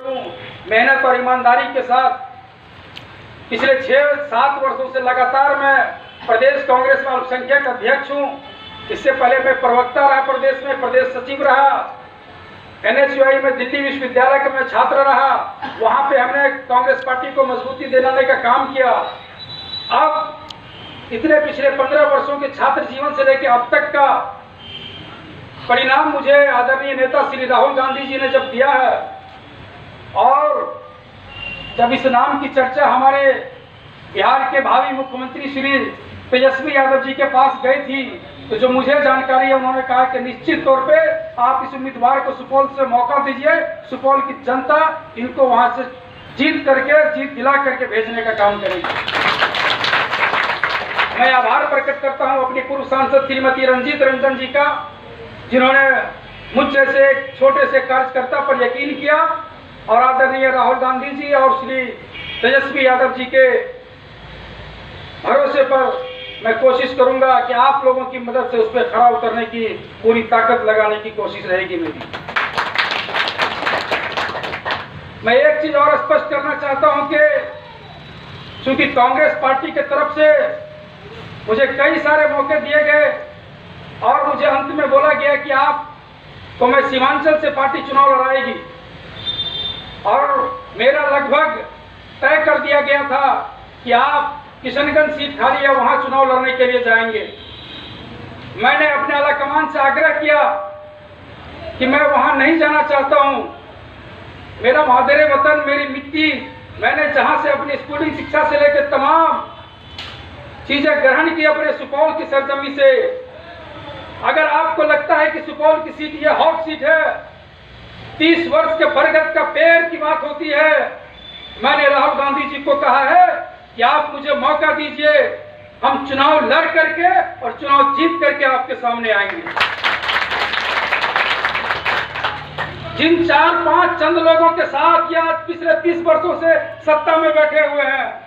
मेहनत और ईमानदारी के साथ पिछले 6-7 वर्षों से लगातार मैं प्रदेश कांग्रेस में अल्पसंख्यक अध्यक्ष हूं। इससे पहले मैं प्रवक्ता रहा, प्रदेश में प्रदेश सचिव रहा, NSUI में दिल्ली विश्वविद्यालय का मैं छात्र रहा। वहां पे हमने कांग्रेस पार्टी को मजबूती दिलाने का काम किया। अब इतने पिछले 15 वर्षों के छात्र जीवन से लेकर अब तक का परिणाम मुझे आदरणीय नेता श्री राहुल गांधी जी ने जब दिया है, और जब इस नाम की चर्चा हमारे बिहार के भावी मुख्यमंत्री श्री तेजस्वी यादव जी के पास गई थी, तो जो मुझे जानकारी है, उन्होंने कहा कि निश्चित तौर पे आप इस उम्मीदवार को सुपौल से मौका दीजिए। सुपौल की जनता इनको वहां से जीत दिला करके भेजने का काम करेगी। मैं आभार प्रकट करता हूं अपनी पूर्व सांसद श्रीमती रंजीत रंजन जी का, जिन्होंने मुझ जैसे एक छोटे से कार्यकर्ता पर यकीन किया, और आदरणीय राहुल गांधी जी और श्री तेजस्वी यादव जी के भरोसे पर मैं कोशिश करूंगा कि आप लोगों की मदद से उस पर खरा उतरने की पूरी ताकत लगाने की कोशिश रहेगी मेरी। मैं एक चीज और स्पष्ट करना चाहता हूं कि चूंकि कांग्रेस पार्टी की तरफ से मुझे कई सारे मौके दिए गए और मुझे अंत में बोला गया कि आपको मैं सीमांचल से पार्टी चुनाव लड़ाएगी, और मेरा लगभग तय कर दिया गया था कि आप किशनगंज सीट खाली है, वहां चुनाव लड़ने के लिए जाएंगे। मैंने अपने आला कमान से आग्रह किया कि मैं वहां नहीं जाना चाहता हूं। मेरा मादरे वतन, मेरी मिट्टी, मैंने जहां से अपनी स्कूलिंग शिक्षा से लेकर तमाम चीजें ग्रहण की अपने सुपौल की सरजमी से। अगर आपको लगता है कि सुपौल की सीट ये हॉट सीट है, 30 वर्ष के बरगद का पेड़ की बात होती है, मैंने राहुल गांधी जी को कहा है कि आप मुझे मौका दीजिए, हम चुनाव लड़ करके और चुनाव जीत करके आपके सामने आएंगे। जिन 4-5 चंद लोगों के साथ या पिछले 30 वर्षों से सत्ता में बैठे हुए हैं,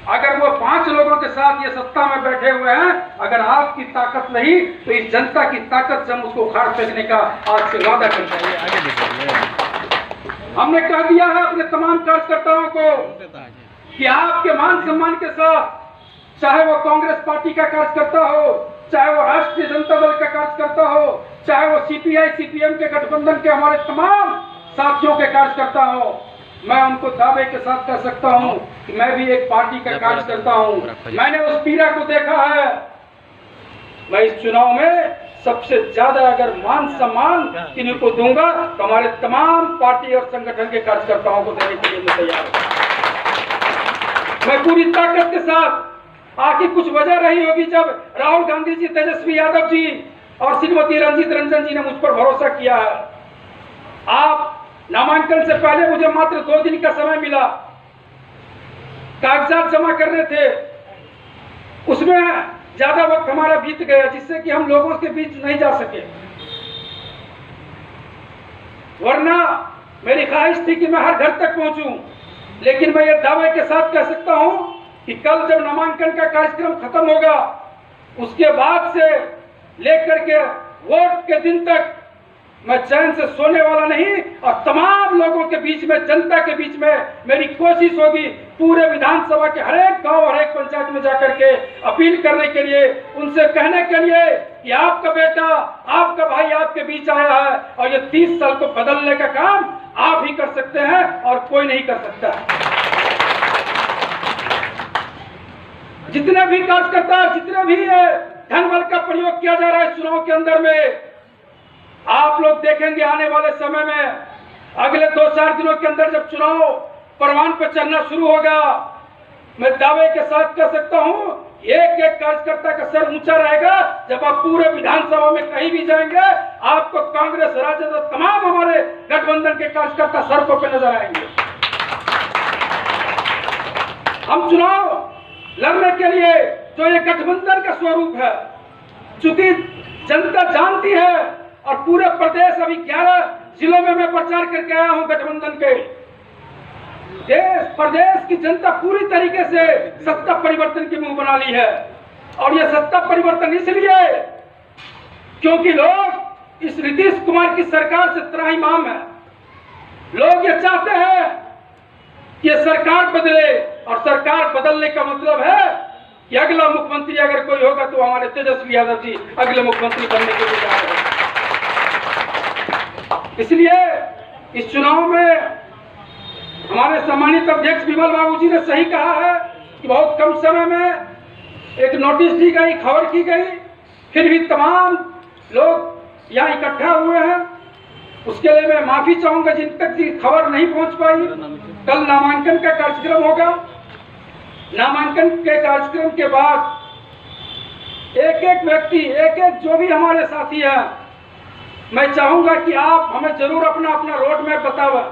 अगर वो 5 लोगों के साथ ये सत्ता में बैठे हुए हैं, अगर आपकी ताकत नहीं तो इस जनता की ताकत से हम उसको उखाड़ फेंकने का आज से वादा करते हैं। हमने कह दिया है अपने तमाम कार्यकर्ताओं को कि आपके मान सम्मान के साथ, चाहे वो कांग्रेस पार्टी का कार्यकर्ता हो, चाहे वो राष्ट्रीय जनता दल का कार्यकर्ता हो, चाहे वो CPI CPM के गठबंधन के हमारे तमाम साथियों के कार्यकर्ता हो, मैं उनको दावे के साथ कह सकता हूं कि मैं भी एक पार्टी का कार्यकर्ता हूं। मैंने उस पीड़ा को देखा है। मैं इस चुनाव में सबसे ज्यादा अगर मान सम्मान किन्हीं को दूंगा तो हमारे तमाम पार्टी और संगठन के कार्यकर्ताओं को देने के लिए मैं तैयार हूं। मैं पूरी ताकत के साथ, आखिर कुछ वजह रही होगी जब राहुल गांधी जी, तेजस्वी यादव जी और श्रीमती रंजीत रंजन जी ने मुझ पर भरोसा किया है। आप नामांकन से पहले मुझे मात्र 2 दिन का समय मिला, कागजात जमा करने थे, उसमें ज्यादा वक्त हमारा बीत गया, जिससे कि हम लोगों के बीच नहीं जा सके। वरना मेरी ख्वाहिश थी कि मैं हर घर तक पहुंचूं, लेकिन मैं ये दावे के साथ कह सकता हूं कि कल जब नामांकन का कार्यक्रम खत्म होगा, उसके बाद से लेकर के वोट के दिन तक मैं चैन से सोने वाला नहीं, और तमाम लोगों के बीच में, जनता के बीच में मेरी कोशिश होगी पूरे विधानसभा के हर एक गांव, हर एक पंचायत में जाकर के अपील करने के लिए, उनसे कहने के लिए कि आपका बेटा, आपका भाई आपके बीच आया है, और ये 30 साल को बदलने का काम आप ही कर सकते हैं और कोई नहीं कर सकता। जितने भी कार्यकर्ता, जितने भी धन बल का प्रयोग किया जा रहा है चुनाव के अंदर में, आप लोग देखेंगे आने वाले समय में, अगले 2-4 दिनों के अंदर जब चुनाव परवान पर चलना शुरू होगा, मैं दावे के साथ कह सकता हूं, एक एक कार्यकर्ता का सर ऊंचा रहेगा। जब आप पूरे विधानसभा में कहीं भी जाएंगे, आपको कांग्रेस, राजद, तमाम हमारे गठबंधन के कार्यकर्ता सड़कों पर नजर आएंगे। हम चुनाव लड़ने के लिए जो ये गठबंधन का स्वरूप है, चूंकि जनता जानती है, और पूरे प्रदेश, अभी 11 जिलों में मैं प्रचार करके आया हूं गठबंधन के, देश प्रदेश की जनता पूरी तरीके से सत्ता परिवर्तन की मुंह बना ली है। और यह सत्ता परिवर्तन इसलिए क्योंकि लोग इस नीतीश कुमार की सरकार से त्राहिमाम है। लोग ये चाहते हैं कि ये सरकार बदले, और सरकार बदलने का मतलब है कि अगला मुख्यमंत्री अगर कोई होगा तो हमारे तेजस्वी यादव जी अगले मुख्यमंत्री बनने के लिए जा रहे हैं। इसलिए इस चुनाव में हमारे सम्मानित अध्यक्ष विमल बाबू जी ने सही कहा है कि बहुत कम समय में एक नोटिस दी गई, खबर की गई, फिर भी तमाम लोग यहाँ इकट्ठा हुए हैं। उसके लिए मैं माफी चाहूंगा जिन तक खबर नहीं पहुंच पाई। कल नामांकन का कार्यक्रम होगा। नामांकन के कार्यक्रम के बाद एक एक व्यक्ति, एक एक जो भी हमारे साथी हैं, मैं चाहूंगा कि आप हमें जरूर अपना अपना रोड मैप बतावा।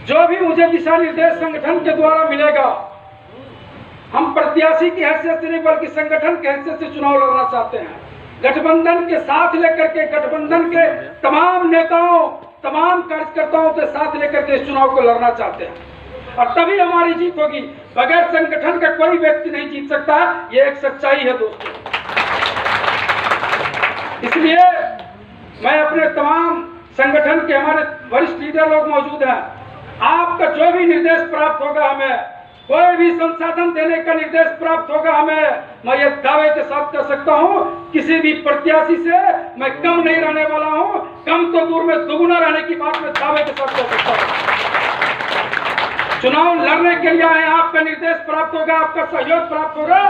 जो भी मुझे दिशा निर्देश संगठन के द्वारा मिलेगा, हम प्रत्याशी की हैसियत से नहीं बल्कि संगठन की हैसियत से चुनाव लड़ना चाहते हैं। गठबंधन के साथ लेकर के, गठबंधन के तमाम नेताओं, तमाम कार्यकर्ताओं के साथ लेकर के इस चुनाव को लड़ना चाहते हैं, और तभी हमारी जीत होगी। बगैर संगठन का कोई व्यक्ति नहीं जीत सकता, ये एक सच्चाई है दोस्तों। इसलिए मैं अपने तमाम संगठन के, हमारे वरिष्ठ लीडर लोग मौजूद हैं, आपका जो भी निर्देश प्राप्त होगा, हमें कोई भी संसाधन देने का निर्देश प्राप्त होगा हमें, मैं ये दावे के साथ कर सकता हूं, किसी भी प्रत्याशी से मैं कम नहीं रहने वाला हूं। कम तो दूर में दुगुना रहने की बात मैं दावे के साथ कर सकता हूं। चुनाव लड़ने के लिए आए, आपका निर्देश प्राप्त होगा, आपका सहयोग प्राप्त होगा।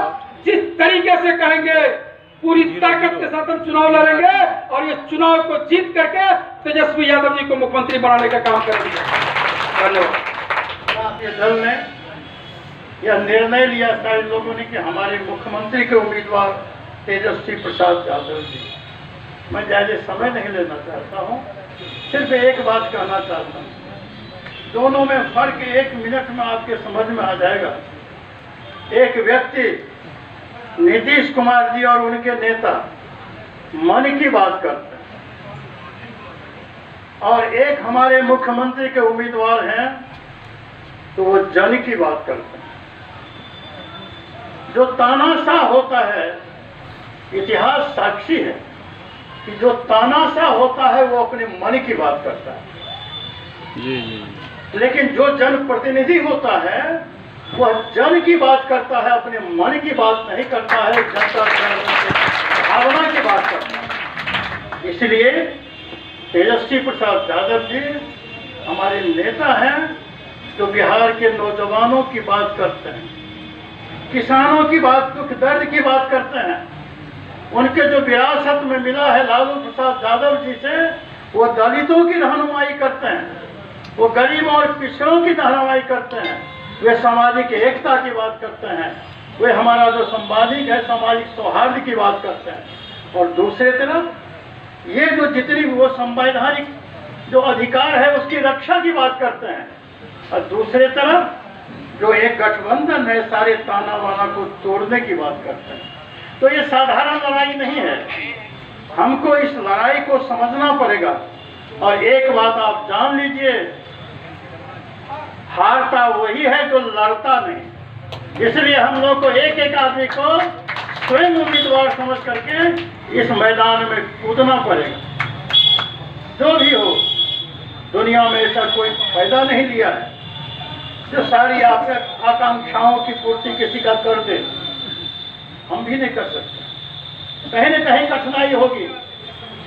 जिस तरीके से कहेंगे पूरी ताकत के साथ हम चुनाव लड़ेंगे और ये चुनाव को जीत करके तेजस्वी यादव जी को मुख्यमंत्री बनाने का काम करेंगे। धन्यवाद। आपके दल ने यह निर्णय लिया सारे लोगों ने कि हमारे मुख्यमंत्री के उम्मीदवार तेजस्वी प्रसाद यादव जी। मैं ज्यादा समय नहीं लेना चाहता हूं, सिर्फ एक बात कहना चाहता हूं। दोनों में फर्क 1 मिनट में आपके समझ में आ जाएगा। एक व्यक्ति नीतीश कुमार जी और उनके नेता मन की बात करते हैं, और एक हमारे मुख्यमंत्री के उम्मीदवार हैं तो वो जन की बात करते हैं। जो तानाशाह होता है, इतिहास साक्षी है कि जो तानाशाह होता है वो अपने मन की बात करता है। जी। लेकिन जो जनप्रतिनिधि होता है वह जन की बात करता है, अपने मन की बात नहीं करता है, जनता भावना की बात करता है। इसलिए तेजस्वी प्रसाद यादव जी हमारे नेता हैं जो बिहार के नौजवानों की बात करते हैं, किसानों की बात, दुख दर्द की बात करते हैं। उनके जो विरासत में मिला है लालू प्रसाद यादव जी से, वो दलितों की रहनुमाई करते हैं, वो गरीब और पिछड़ों की रहनुमाई करते हैं, वे सामाजिक एकता की बात करते हैं, वे हमारा जो सामाजिक है सामाजिक सौहार्द की बात करते हैं। और दूसरे तरफ ये जो जितनी वो संवैधानिक जो अधिकार है उसकी रक्षा की बात करते हैं, और दूसरे तरफ जो एक गठबंधन है सारे ताना बाना को तोड़ने की बात करते हैं। तो ये साधारण लड़ाई नहीं है, हमको इस लड़ाई को समझना पड़ेगा। और एक बात आप जान लीजिए, हारता वही है जो लड़ता नहीं। इसलिए हम लोग को एक एक आदमी को स्वयं उम्मीदवार समझ करके इस मैदान में कूदना पड़ेगा। जो भी हो, दुनिया में ऐसा कोई फायदा नहीं लिया है जो सारी आकांक्षाओं की पूर्ति किसी का कर दे। हम भी नहीं कर सकते, कहीं न कहीं कठिनाई होगी,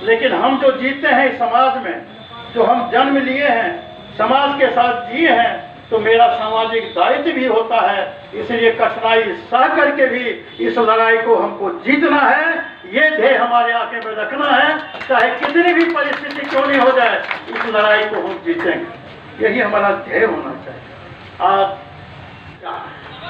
लेकिन हम जो जीते हैं इस समाज में, जो हम जन्म लिए हैं, समाज के साथ जिए हैं, तो मेरा सामाजिक दायित्व भी होता है। इसलिए कठिनाई सह करके भी इस लड़ाई को हमको जीतना है, ये ध्येय हमारे आंखें में रखना है। चाहे कितनी भी परिस्थिति क्यों नहीं हो जाए, इस लड़ाई को हम जीतेंगे, यही हमारा ध्येय होना चाहिए। आज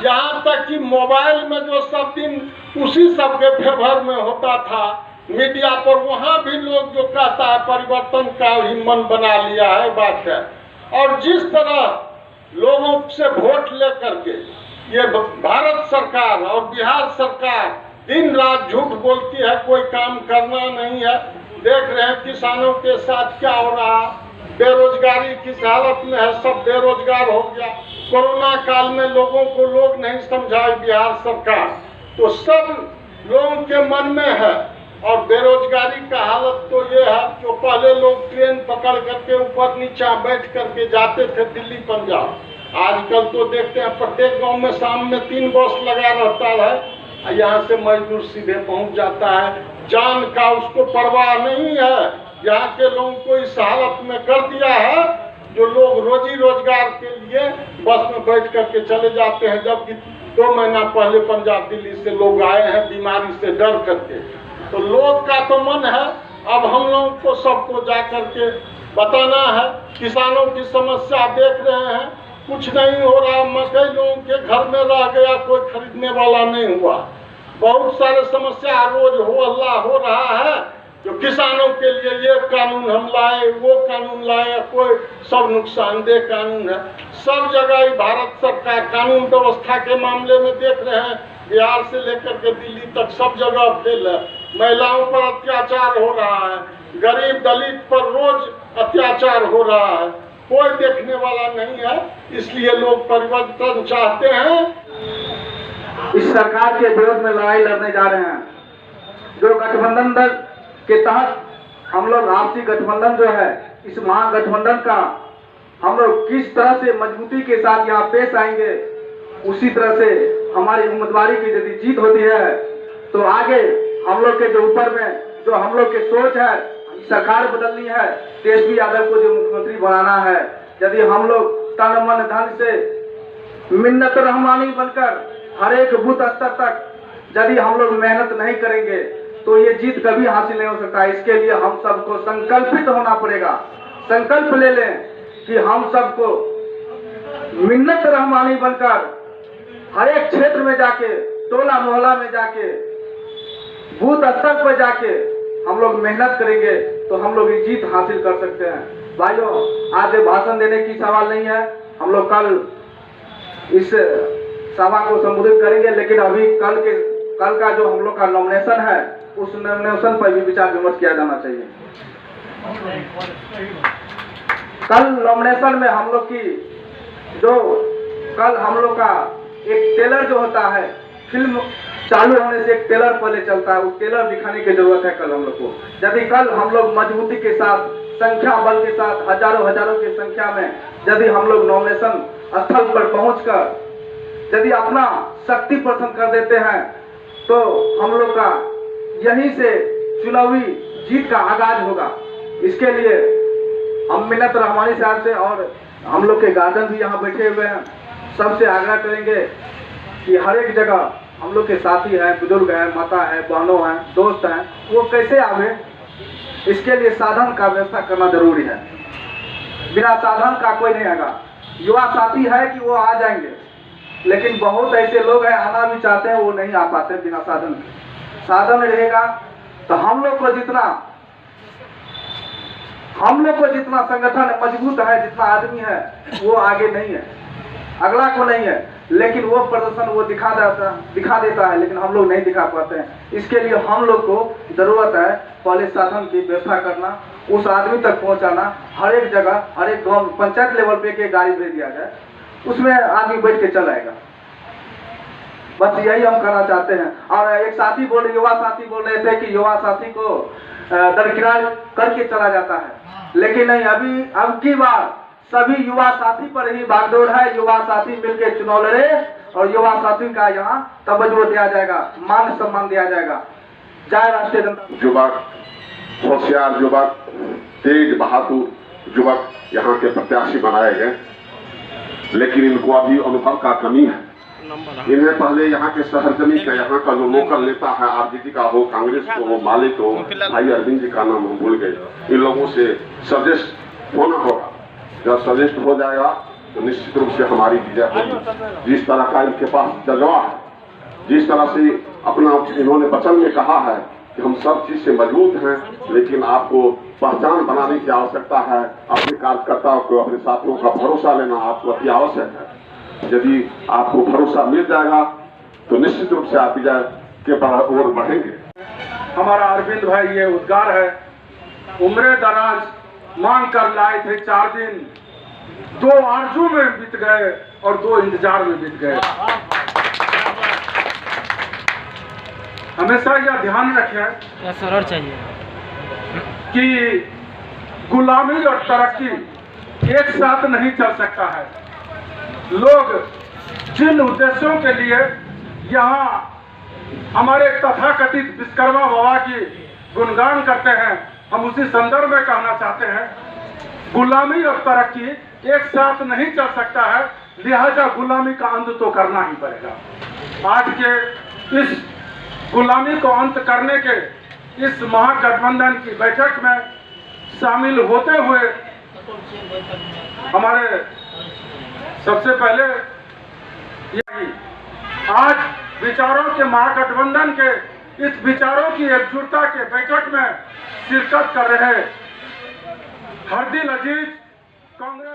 यहाँ तक कि मोबाइल में जो सब दिन उसी सब के फेवर में होता था मीडिया पर, वहाँ भी लोग जो कहता है परिवर्तन का ही मन बना लिया है बात है। और जिस तरह लोगों से वोट लेकर के ये भारत सरकार और बिहार सरकार दिन रात झूठ बोलती है, कोई काम करना नहीं है। देख रहे हैं किसानों के साथ क्या हो रहा, बेरोजगारी किस हालत में है, सब बेरोजगार हो गया। कोरोना काल में लोगों को लोग नहीं समझाए बिहार सरकार, तो सब लोगों के मन में है और बेरोजगारी का हालत तो ये है, जो पहले लोग ट्रेन पकड़ करके ऊपर नीचा बैठ करके जाते थे दिल्ली पंजाब, आजकल तो देखते हैं प्रत्येक गांव में शाम में 3 बस लगा रहता है, यहाँ से मजदूर सीधे पहुंच जाता है। जान का उसको परवाह नहीं है। यहाँ के लोगों को इस हालत में कर दिया है जो लोग रोजी रोजगार के लिए बस में बैठ करके चले जाते हैं, जबकि 2 महीना पहले पंजाब दिल्ली से लोग आए हैं बीमारी से डर करके। तो लोग का तो मन है, अब हम लोगों को सबको जा करके बताना है। किसानों की समस्या देख रहे हैं, कुछ नहीं हो रहा, मकई लोगों के घर में रह गया, कोई खरीदने वाला नहीं हुआ। बहुत सारे समस्या रोज हो हल्ला हो रहा है, जो किसानों के लिए ये कानून हम लाए, वो कानून लाए, कोई सब नुकसानदेह कानून है। सब जगह ही भारत सरकार कानून व्यवस्था के मामले में देख रहे हैं, बिहार से लेकर के दिल्ली तक सब जगह फेल है। महिलाओं पर अत्याचार हो रहा है, गरीब दलित पर रोज अत्याचार हो रहा है, कोई देखने वाला नहीं है। इसलिए लोग परिवर्तन चाहते हैं। इस सरकार के विरोध में लड़ाई लड़ने जा रहे हैं। जो गठबंधन दल के तहत हम लोग आपसी गठबंधन जो है, इस महागठबंधन का हम लोग किस तरह से मजबूती के साथ यहाँ पेश आएंगे, उसी तरह से हमारी उम्मीदवारी की यदि जीत होती है तो आगे हम लोग के जो ऊपर में जो हम लोग के सोच है, सरकार बदलनी है, तेजस्वी यादव को जो मुख्यमंत्री बनाना है। यदि हम लोग तन मन धन से मिन्नत रहमानी बनकर हर एक बूथ स्तर तक यदि हम लोग मेहनत नहीं करेंगे तो ये जीत कभी हासिल नहीं हो सकता। इसके लिए हम सबको संकल्पित होना पड़ेगा। संकल्प ले लें कि हम सबको मिन्नत रहमानी बनकर हर एक क्षेत्र में जाके, टोला मोहल्ला में जाके, बूथ स्तर पर जाके हम लोग मेहनत करेंगे तो हम लोग ये जीत हासिल कर सकते हैं। भाइयों, आज भाषण देने की सवाल नहीं है, हम लोग कल इस सभा को संबोधित करेंगे, लेकिन अभी कल का जो हम लोग का नॉमिनेशन है, उस नॉमिनेशन पर भी विचार विमर्श किया जाना चाहिए। कल नॉमिनेशन में हम लोग की जो कल हम लोग का एक टेलर जो होता है, फिल्म चालू होने से एक टेलर पहले चलता है, वो टेलर दिखाने की जरूरत है कल हम लोग को। यदि कल हम लोग मजबूती के साथ, संख्या बल के साथ, हजारों की संख्या में यदि हम लोग नॉमिनेशन स्थल पर पहुंचकर यदि अपना शक्ति प्रदर्शन कर देते हैं तो हम लोग का यहीं से चुनावी जीत का आगाज होगा। इसके लिए हम मिन्नत रहमानी साहब से और हम लोग के गार्जियन भी यहाँ बैठे हुए हैं, सबसे आग्रह करेंगे कि हर एक जगह हम लोग के साथी हैं, बुजुर्ग हैं, माता हैं, बहनों हैं, दोस्त हैं, वो कैसे आवे, इसके लिए साधन का व्यवस्था करना जरूरी है। बिना साधन का कोई नहीं आएगा। युवा साथी है कि वो आ जाएंगे, लेकिन बहुत ऐसे लोग हैं आना भी चाहते हैं, वो नहीं आ पाते बिना साधन। साधन रहेगा तो हम लोग को जितना संगठन मजबूत है, जितना आदमी है, वो आगे नहीं है, अगला को नहीं है, लेकिन वो प्रदर्शन वो दिखा देता है, लेकिन हम लोग नहीं दिखा पाते हैं। इसके लिए हम लोग को जरूरत है पहले साधन की व्यवस्था करना, उस आदमी तक पहुंचाना। हर एक जगह, हर एक गांव, पंचायत लेवल पे के गाड़ी भेज दिया जाए, उसमें आदमी बैठ के चल आएगा। बस यही हम करना चाहते हैं। और एक साथी युवा साथी बोल रहे थे कि युवा साथी को दरकिनार करके चला जाता है, लेकिन नहीं, अब की बार सभी युवा साथी पर ही बागडोर है। युवा साथी मिलकर चुनाव लड़े और युवा साथी का यहाँ तवज्जो दिया जाएगा, मान सम्मान दिया जाएगा। जय राष्ट्रीय जनता। युवक, होशियार युवक, तेज बहादुर युवक यहाँ के प्रत्याशी बनाए गए, लेकिन इनको अभी अनुभव का कमी है। इन्हें पहले यहाँ के शहरजमी का, यहाँ का जो लोकल नेता है, आरजेडी का हो, कांग्रेस को हो, मालिक हो, भाई अरविंद जी का नाम हम भूल गए, इन लोगों से सजेस्ट होना होगा। जब सजेस्ट हो जाएगा तो निश्चित रूप से हमारी विजय होगी। जिस तरह का इनके पास जज्बा है, जिस तरह से अपना इन्होंने वचन में कहा है कि हम सब चीज से मजबूत हैं, लेकिन आपको पहचान बनाने की आवश्यकता है। अपने कार्यकर्ताओं को, अपने साथियों का भरोसा लेना आपको अति आवश्यक है। यदि आपको भरोसा मिल जाएगा तो निश्चित रूप से आप विजय के ओर बढ़ेंगे। हमारा अरविंद भाई ये उद्गार है, उम्र दराज मांग कर लाए थे 4 दिन, 2 आरजू में बीत गए और 2 इंतजार में बीत गए। हमेशा यह ध्यान रखें या सरल चाहिए कि गुलामी और तरक्की एक साथ नहीं चल सकता है। लोग जिन उद्देश्यों के लिए यहाँ हमारे तथाकथित विश्वकर्मा बाबा की गुणगान करते हैं, हम उसी संदर्भ में कहना चाहते हैं, गुलामी और तरक्की एक साथ नहीं चल सकता है, लिहाजा गुलामी का अंत तो करना ही पड़ेगा। आज के इस गुलामी को अंत करने के इस महागठबंधन की बैठक में शामिल होते हुए हमारे सबसे पहले आज विचारों के महागठबंधन के इस विचारों की एकजुटता के बैठक में शिरकत कर रहे हरदिल अजीज कांग्रेस